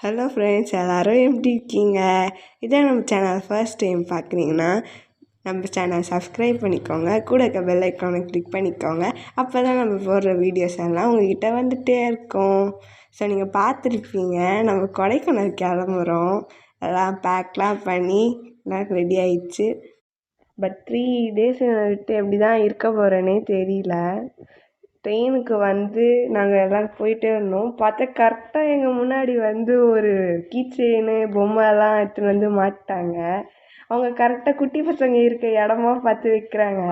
Hello friends, எல்லோரும் எப்படி இருக்கீங்க? இதே நம்ம சேனல் ஃபர்ஸ்ட் டைம் பார்க்குறீங்கன்னா நம்ம சேனல் சப்ஸ்கிரைப் பண்ணிக்கோங்க. கூட இருக்க பெல் ஐக்கானை கிளிக் பண்ணிக்கோங்க. அப்போ தான் நம்ம போடுற வீடியோஸ் எல்லாம் உங்கள்கிட்ட வந்துகிட்டே இருக்கும். ஸோ நீங்கள் பார்த்துருப்பீங்க, நம்ம கொடைக்கானல் கிளம்புறோம். எல்லாம் பேக்லாம் பண்ணி எல்லாம் ரெடி ஆயிடுச்சு. பட் 3 days விட்டு எப்படி தான் இருக்க போகிறேன்னே தெரியல. ட்ரெயினுக்கு நாங்கள் எல்லோரும் போயிட்டே இருந்தோம். பார்த்தா கரெக்டாக எங்கள் முன்னாடி ஒரு கீச்செயினு பொம்மைலாம் எடுத்துகிட்டு மாட்டாங்க. அவங்க கரெக்டாக குட்டி பசங்க இருக்க இடமா பார்த்து வைக்கிறாங்க.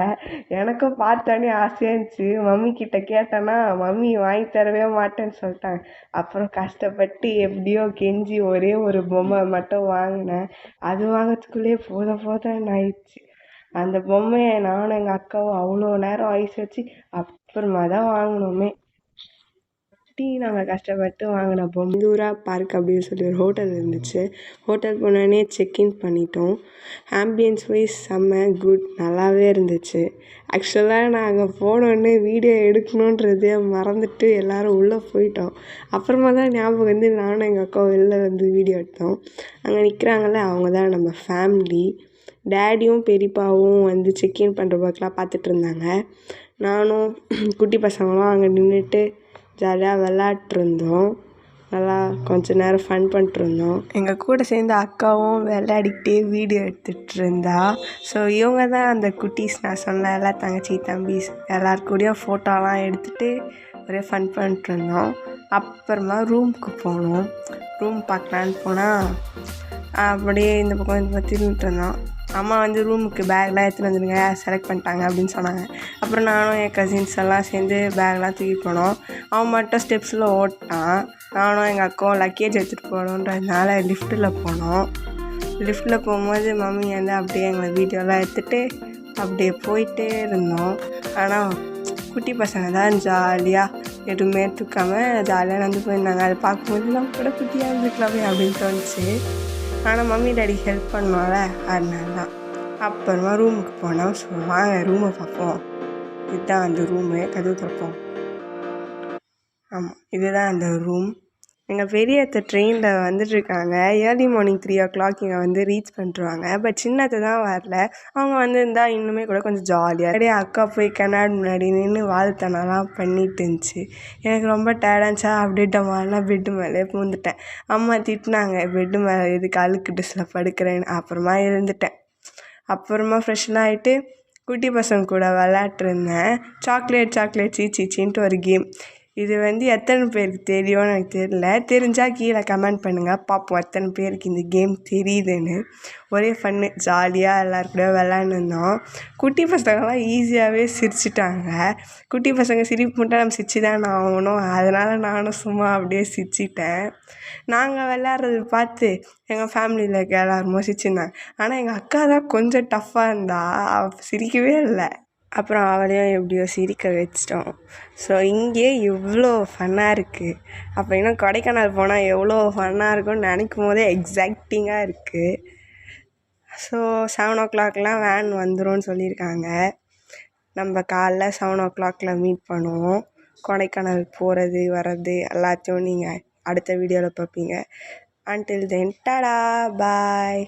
எனக்கும் பார்த்தோன்னே ஆசையாக இருந்துச்சு. மம்மி கிட்ட கேட்டேன்னா மம்மி வாங்கி தரவே மாட்டேன்னு சொல்லிட்டாங்க. அப்புறம் கஷ்டப்பட்டு எப்படியோ கெஞ்சி ஒரே ஒரு பொம்மை மட்டும் வாங்கினேன். அது வாங்கிறதுக்குள்ளேயே போதும்னு ஆயிடுச்சு. அந்த பொம்மையை நானும் எங்கள் அக்காவும் அவ்வளோ நேரம் ஐஸ் வச்சு அப்புறமா தான் வாங்கினோமே. நாங்கள் கஷ்டப்பட்டு வாங்கின பொம்மூரா பார்க் அப்படின்னு சொல்லி ஒரு ஹோட்டல் இருந்துச்சு. ஹோட்டல் போனோடனே செக்இன் பண்ணிட்டோம். ஆம்பியன்ஸ் வைஸ் செம்ம குட், நல்லாவே இருந்துச்சு. ஆக்சுவலாக நாங்கள் போனோடனே வீடியோ எடுக்கணுன்றதே மறந்துட்டு எல்லோரும் உள்ளே போயிட்டோம். அப்புறமா தான் ஞாபகம் நானும் எங்கள் அக்கா வெளில வீடியோ எடுத்தோம். அங்கே நிற்கிறாங்கள அவங்க தான் நம்ம ஃபேமிலி. டேடியும் பெரியப்பாவும் செக்இன் பண்ணுற ஒர்க்லாம் பார்த்துட்டு இருந்தாங்க. நானும் குட்டி பசங்களும் அங்கே நின்றுட்டு ஜாலியாக விளாட்ருந்தோம். நல்லா கொஞ்ச நேரம் ஃபன் பண்ணிட்டுருந்தோம். எங்கள் கூட சேர்ந்து அக்காவும் விளையாடிக்கிட்டே வீடியோ எடுத்துகிட்டு இருந்தா. ஸோ இவங்க தான் அந்த குட்டீஸ். நான் சொன்னேன் எல்லாம் தங்கச்சி தம்பிஸ் எல்லாருக்கூடையும் ஃபோட்டோலாம் எடுத்துகிட்டு ஒரே ஃபன் பண்ணிட்டுருந்தோம். அப்புறமா ரூமுக்கு போனோம். ரூம் பார்க்கலான்னு போனால் அப்படியே இந்த பக்கம் திரும்பிட்டு இருந்தோம். அம்மா ரூமுக்கு பேக்லாம் எடுத்துகிட்டு வந்துடுங்க, செலக்ட் பண்ணிட்டாங்க அப்படின்னு சொன்னாங்க. அப்புறம் நானும் என் கசின்ஸ் எல்லாம் சேர்ந்து பேக்லாம் தூக்கி போனோம். அவன் மட்டும் ஸ்டெப்ஸில் ஓட்டான். நானும் எங்கள் அக்காவும் லக்கேஜ் எடுத்துகிட்டு போகணுன்றதுனால லிஃப்ட்டில் போனோம். லிஃப்ட்டில் போகும்போது மம்மி அப்படியே எங்களை வீடியோலாம் எடுத்துகிட்டு அப்படியே போயிட்டே இருந்தோம். ஆனால் குட்டி பசங்க தான் ஜாலியாக எதுவுமே தூக்காமல் ஜாலியாக போயிருந்தாங்க. அதை பார்க்கும்போது நம்ம கூட குட்டியாக இருந்துக்கலாமே அப்படின்னு தோணுச்சு. ஆனால் மம்மி டாடி ஹெல்ப் பண்ணுவாங்க, அதனால தான். அப்புறமா ரூமுக்கு போனோம். ஸோ வாங்க ரூமை பார்ப்போம். இதுதான் அந்த ரூமு. கதவு திறப்போம். ஆமாம், இதுதான் அந்த ரூம். எங்கள் பெரிய அத்தை ட்ரெயினில் வந்துட்டுருக்காங்க. ஏர்லி மார்னிங் 3 o'clock இங்கே ரீச் பண்ணிட்டுருவாங்க. பட் சின்னத்தை தான் வரல. அவங்க இருந்தால் இன்னுமே கூட கொஞ்சம் ஜாலியாக அப்படியே அக்கா போய் கண்ணாடி முன்னாடி நின்று வாழ்த்தனெல்லாம் பண்ணிட்டு இருந்துச்சு. எனக்கு ரொம்ப டயர்டாக இருந்துச்சா அப்படியே டமாலாம் பெட்டு மேலே பூந்துட்டேன். அம்மா திட்டினாங்க, பெட்டு மேலே எதுக்கு அழுக்கு ட்ரெஸ்ஸில் படுக்கிறேன்னு. அப்புறமா எழுந்துட்டேன். அப்புறமா ஃப்ரெஷ்ஷெலாம் ஆகிட்டு குட்டி பசங்க கூட விளையாட்டுருந்தேன். சாக்லேட் சீச்சின்ட்டு ஒரு கேம். இது எத்தனை பேருக்கு தெரியும்னு எனக்கு தெரியல. தெரிஞ்சால் கீழே கமெண்ட் பண்ணுங்கள், பார்ப்போம் எத்தனை பேருக்கு இந்த கேம் தெரியுதுன்னு. ஒரே ஃபன்னு, ஜாலியாக எல்லாருக்கூட விளாண்டுருந்தோம். குட்டி பசங்கள்லாம் ஈஸியாகவே சிரிச்சிட்டாங்க. குட்டி பசங்க சிரிப்பு மட்டும் நம்ம சிரிச்சு தான் ஆகணும். அதனால் நானும் சும்மா அப்படியே சிரிச்சிட்டேன். நாங்கள் விளாட்றது பார்த்து எங்கள் ஃபேமிலியில் இருக்க எல்லாருமோ சிரிச்சிருந்தாங்க. ஆனால் எங்கள் அக்கா தான் கொஞ்சம் டஃப்பாக இருந்தா, அவள் சிரிக்கவே இல்லை. அப்புறம் அவளையும் எப்படியோ சிரிக்க வச்சிட்டோம். ஸோ இங்கே இவ்வளோ ஃபன்னாக இருக்குது. அப்போ இன்னும் கொடைக்கானல் போனால் எவ்வளோ ஃபன்னாக இருக்கும்னு நினைக்கும் போதே எக்ஸைட்டிங்காக இருக்குது. ஸோ 7 o'clockலாம் வேன் வந்துடும் சொல்லியிருக்காங்க. நம்ம காலைல 7 o'clock மீட் பண்ணுவோம். கொடைக்கானல் போகிறது வர்றது எல்லாத்தையும் நீங்கள் அடுத்த வீடியோவில் பார்ப்பீங்க. Until then, tada, bye.